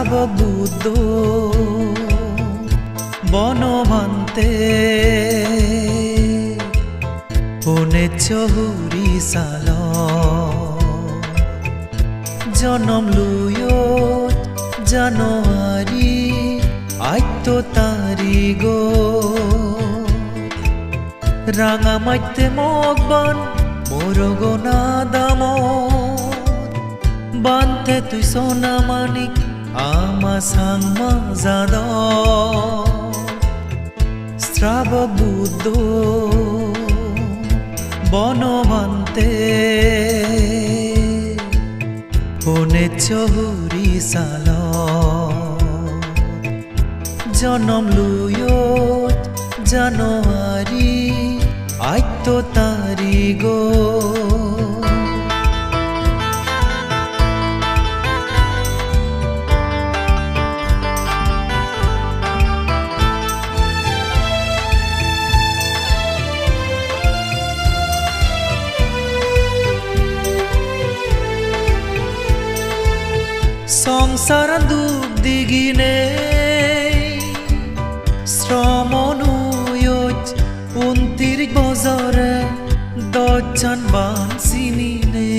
শ্রাবক বুদ্ধ বনভান্তে পুনে চহুরি সাল জনম লুয়ত জানুয়ারি আইত তারিখ রাঙা মাইতে মগবান মোর গোনা দাম বানতে তুই সোনা মানিক আমা সাংমা জাদ শ্রাবক বুদ্ধ বনভান্তে পুনে চহুরি সাল জনম লুয়ত জানুয়ারি আইত তারিখ সংসার দুঃখ দিগিনে শ্রমনুয়ত 29 বছরে দজন বান চিনিনে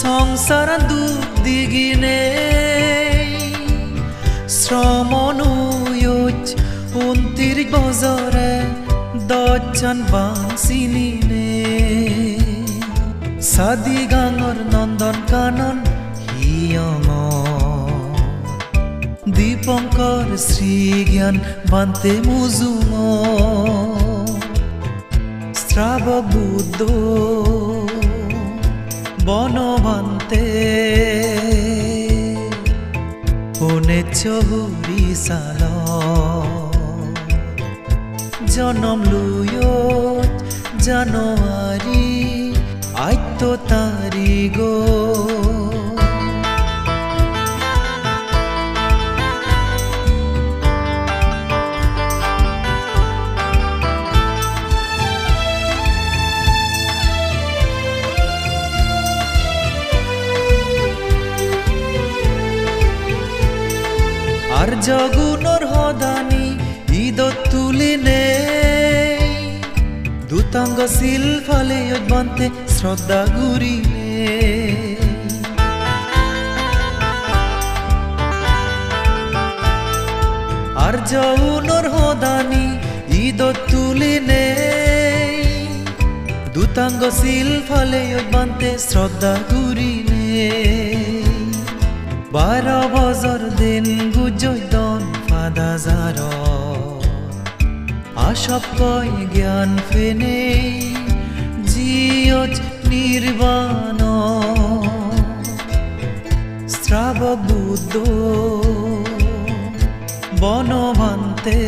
সংসার দুঃখ দিগিনে শ্রমনুয়ত 29 বছরে দজন বান চিনিনে সাদি গাঙর নন্দন কানন হিয়ং দীপঙ্কর শ্রী জ্ঞান বান্তে মুজুম শ্রাবক বুদ্ধ বনভান্তে পুনে চহুরি সাল জনম লুয়ত জানুয়ারি আইত তারিখ আর জগুনর হদানি ঈদত তুলিনে দুতাঙ্গ শিল ফালে বান্তে শ্রদ্ধা গুরিনে আর যৌনর হদানি ঈদত তুলিনে দুতাঙ্গ শিল ফালে বান্তে শ্রদ্ধা গুরিনে 12 বছর দিন গুজয়দন ফাদাজার আশপ কয় জ্ঞান ফেনে জিয়জ নির্বাণ শ্রাবক বুদ্ধ বনভান্তে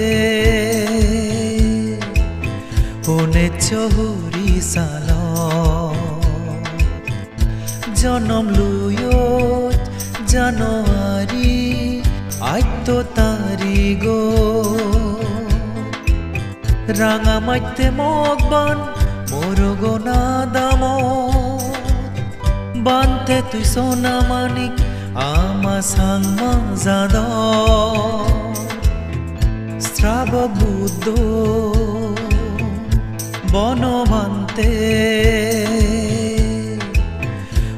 পুনে চহুরি সাল জনম লুয়ত জানুয়ারি আইত তারিখ রাঙা মাইতে মগবান মোর গোনা দাম বানতে তুই সোনা মানিক আমা সাংমা জাদ শ্রাবক বুদ্ধ বনভান্তে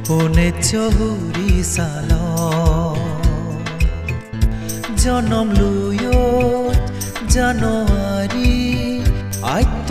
পুনে চহুরি সাল জনম লুয়ত জানুয়ারি আইত